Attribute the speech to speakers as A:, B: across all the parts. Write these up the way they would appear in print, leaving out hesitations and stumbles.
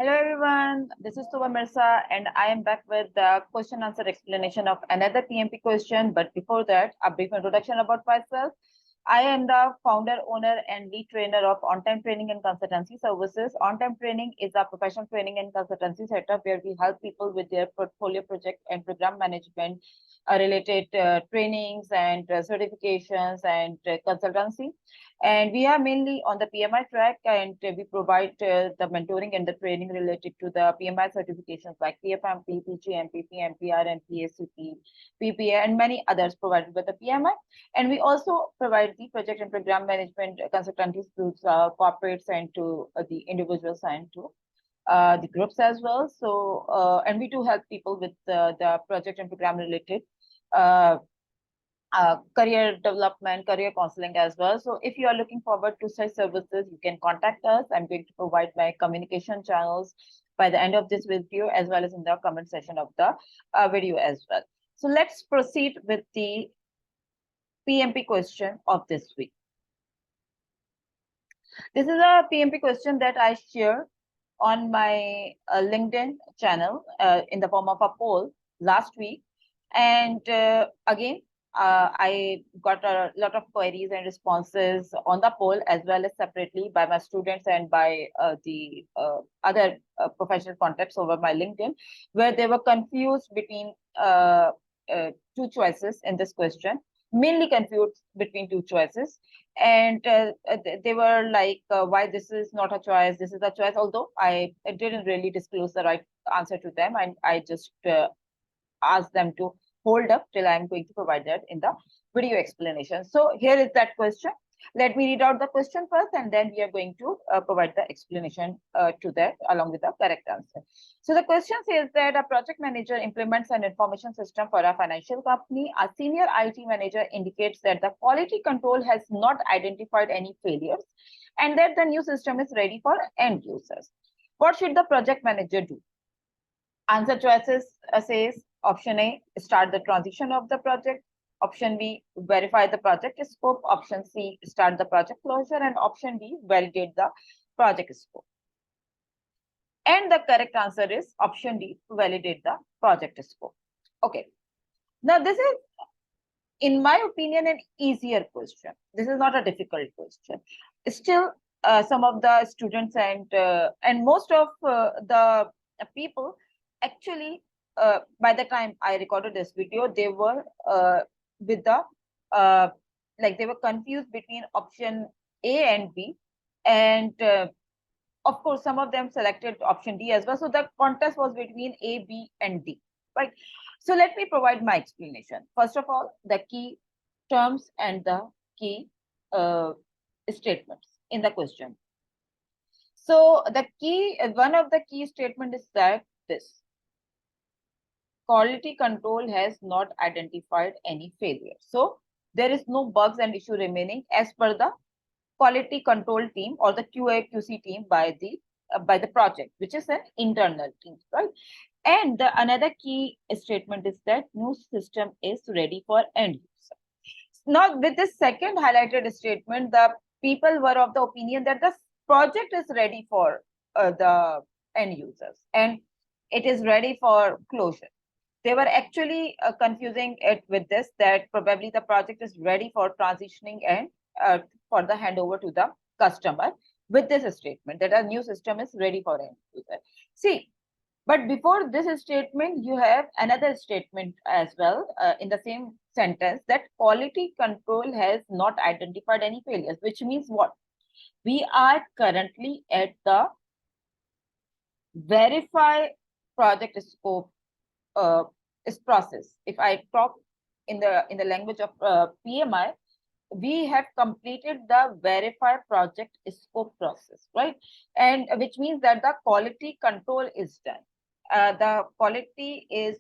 A: Hello everyone, this is 𝗺𝗶𝗶 and I am back with the question answer explanation of another PMP question. But before that, a brief introduction about myself. I am the founder, owner, and lead trainer of On-Time Training and Consultancy Services. On-Time Training is a professional training and consultancy setup where we help people with their portfolio project and program management related trainings and certifications and consultancy. And we are mainly on the PMI track, and we provide the mentoring and the training related to the PMI certifications like PMP, PGMP, PMPR, and PACP, PPA, and many others provided by the PMI. And we also provide the project and program management consultancies to corporates and to the individuals and to the groups as well. So, and we do help people with the project and program related career development, career counseling as well. So if you are looking forward to such services, you can contact us. I'm going to provide my communication channels by the end of this video, as well as in the comment section of the video as well. So let's proceed with the PMP question of this week. This is a PMP question that I shared on my LinkedIn channel in the form of a poll last week. And again, I got a lot of queries and responses on the poll, as well as separately by my students and by the other professional contacts over my LinkedIn, where they were confused between two choices in this question, mainly confused between two choices. And they were like, why this is not a choice, this is a choice, although I didn't really disclose the right answer to them. And I just asked them to hold up till I'm going to provide that in the video explanation. So here is that question. Let me read out the question first, and then we are going to provide the explanation to that along with the correct answer. So the question says that a project manager implements an information system for a financial company. A senior IT manager indicates that the quality control has not identified any failures and that the new system is ready for end users. What should the project manager do? Answer choices says option A, start the transition of the project. Option B, verify the project scope. Option C, start the project closure. And option D, validate the project scope. And the correct answer is option D, validate the project scope. Okay. Now, this is, in my opinion, an easier question. This is not a difficult question. Still, some of the students and most of the people actually, by the time I recorded this video, they were with the they were confused between option A and B, and of course some of them selected option D as well. So the contest was between A, B, and D, right? So let me provide my explanation. First of all, the key terms and the key statements in the question. So the key, one of the key statement is that this quality control has not identified any failure. So there is no bugs and issue remaining as per the quality control team or the QA/QC team by the project, which is an internal team, right? And the another key statement is that new system is ready for end user. Now, with this second highlighted statement, the people were of the opinion that the project is ready for the end users and it is ready for closure. They were actually confusing it with this, that probably the project is ready for transitioning and for the handover to the customer, with this statement that a new system is ready for end user. See, but before this statement, you have another statement as well in the same sentence, that quality control has not identified any failures, which means what? We are currently at the verify project scope is process. If I talk in the language of PMI, we have completed the verify project scope process, right? And which means that the quality control is done. The quality is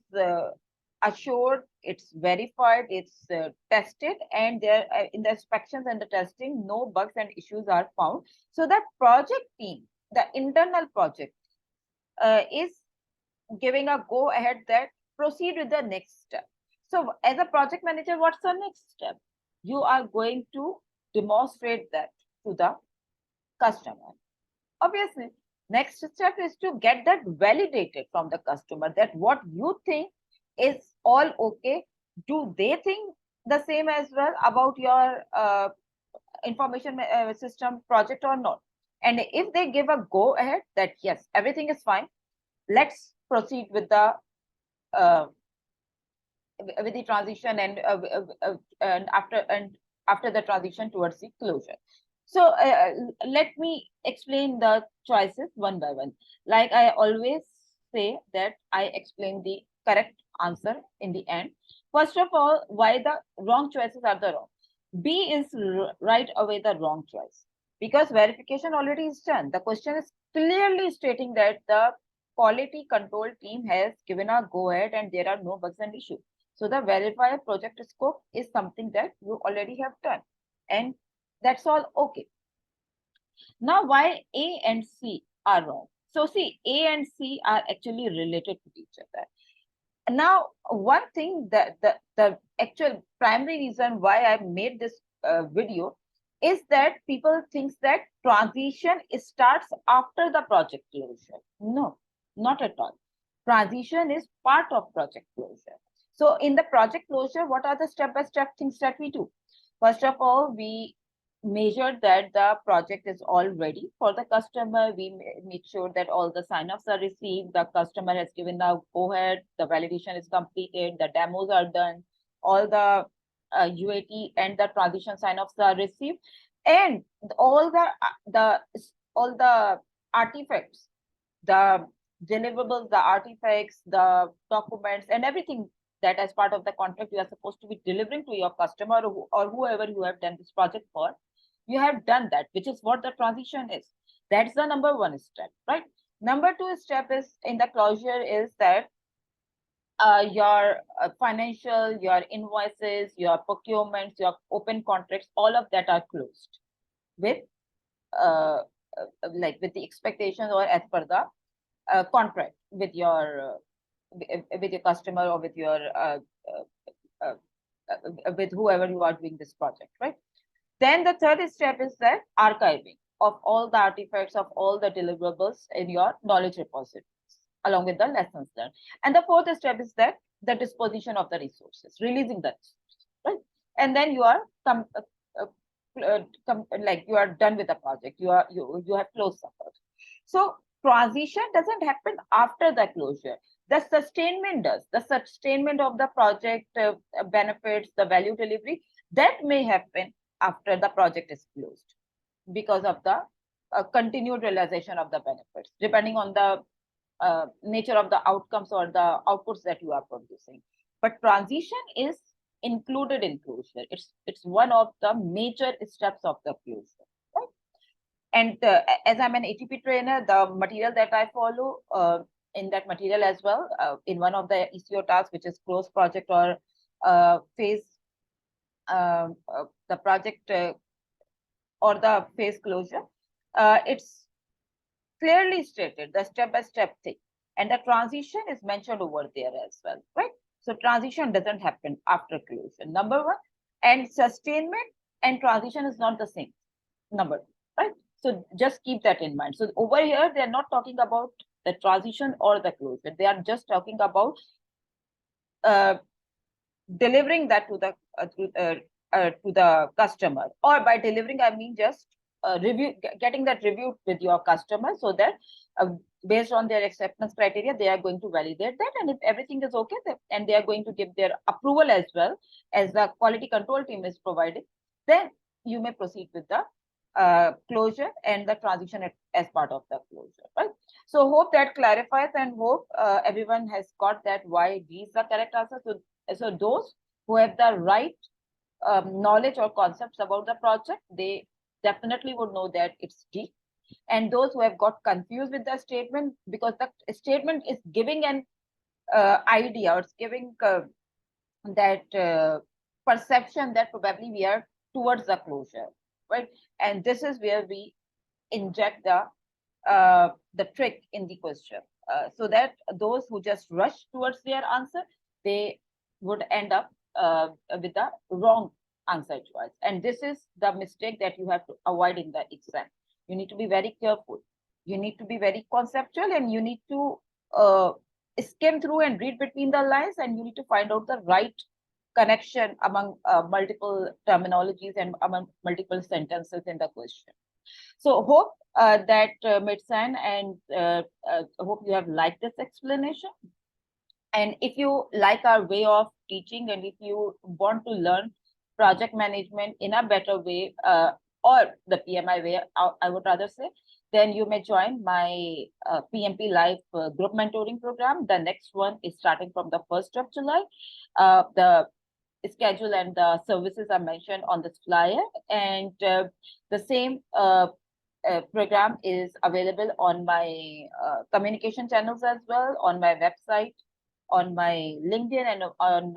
A: assured, it's verified, it's tested, and there in the inspections and the testing, no bugs and issues are found. So the project team, the internal project, is giving a go ahead that proceed with the next step. So as a project manager, what's the next step? You are going to demonstrate that to the customer. Obviously, Next step is to get that validated from the customer, that what you think is all okay. Do they think the same as well about your information system project or not? And if they give a go ahead that yes, everything is fine, let's proceed uh, with the transition and after the transition towards the closure. So let me explain the choices one by one. Like I always say that I explain the correct answer in the end. First of all, why the wrong choices are the wrong. B is right away the wrong choice, because verification already is done. The question is clearly stating that the quality control team has given a go ahead and there are no bugs and issues. So the verify project scope is something that you already have done, and that's all okay. Now, why A and C are wrong? So see, A and C are actually related to each other. Now, one thing that the actual primary reason why I made this video is that people think that transition starts after the project closure. No, not at all. Transition is part of project closure. So in the project closure, what are the step-by-step things that we do? First of all, we measure that the project is all ready for the customer. We make sure that all the sign-offs are received, the customer has given the go-ahead, the validation is completed, the demos are done, all the UAT and the transition sign-offs are received, and all the artifacts, the deliverables, the artifacts, the documents, and everything that as part of the contract you are supposed to be delivering to your customer or whoever you have done this project for, you have done that, which is what the transition is. That's the number one step, right? Number two step is in the closure is that your financial, your invoices, your procurements, your open contracts, all of that are closed with like with the expectations or as per the contract with your customer or with your with whoever you are doing this project, right? Then the third step is that archiving of all the artifacts of all the deliverables in your knowledge repositories, along with the lessons learned. And the fourth step is that the disposition of the resources, releasing the resources, right? And then you are like you are done with the project. You have closed the project. So transition doesn't happen after the closure. The sustainment does. The sustainment of the project benefits, the value delivery, that may happen after the project is closed because of the continued realization of the benefits, depending on the nature of the outcomes or the outputs that you are producing. But transition is included in closure. It's one of the major steps of the closure. Right? And as I'm an ATP trainer, the material that I follow in that material as well, in one of the ECO tasks, which is close project or phase, the project or the phase closure, it's clearly stated the step-by-step thing, and the transition is mentioned over there as well, right? So transition doesn't happen after closure, number one, and sustainment and transition is not the same, number two, right? So just keep that in mind. So over here, they're not talking about the transition or the closure. They are just talking about delivering that to the customer, or by delivering, I mean just getting that reviewed with your customer, so that based on their acceptance criteria, they are going to validate that, and if everything is okay, and they are going to give their approval as well as the quality control team is providing, then you may proceed with the closure and the transition as part of the closure, right? So hope that clarifies, and hope everyone has got that why D is the correct answer. So those who have the right knowledge or concepts about the project, they definitely would know that it's D. And those who have got confused with the statement, because the statement is giving an idea, or it's giving that perception that probably we are towards the closure, right? And this is where we inject the trick in the question, so that those who just rush towards their answer, they would end up with the wrong answer choice. And this is the mistake that you have to avoid in the exam. You need to be very careful. You need to be very conceptual, and you need to skim through and read between the lines, and you need to find out the right connection among multiple terminologies and among multiple sentences in the question. So hope that Mitsan, and hope you have liked this explanation. And if you like our way of teaching, and if you want to learn project management in a better way, or the PMI way, I would rather say, then you may join my PMP Live group mentoring program. The next one is starting from the 1st of July. The schedule and the services are mentioned on this flyer, and the same program is available on my communication channels as well, on my website, on my LinkedIn, and on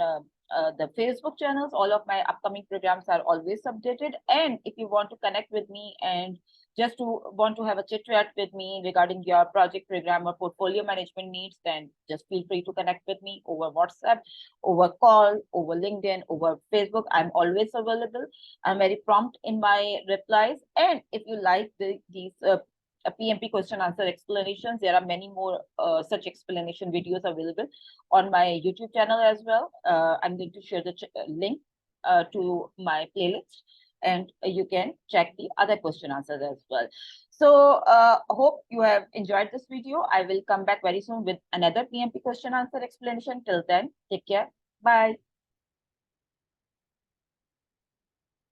A: the Facebook channels. All of my upcoming programs are always updated. And if you want to connect with me and just to want to have a chit chat with me regarding your project, program, or portfolio management needs, then just feel free to connect with me over WhatsApp, over call, over LinkedIn, over Facebook. I'm always available. I'm very prompt in my replies. And if you like these PMP question answer explanations, there are many more such explanation videos available on my YouTube channel as well. I'm going to share the link to my playlist, and you can check the other question answers as well. So hope you have enjoyed this video. I will come back very soon with another PMP question answer explanation. Till then, take care. Bye.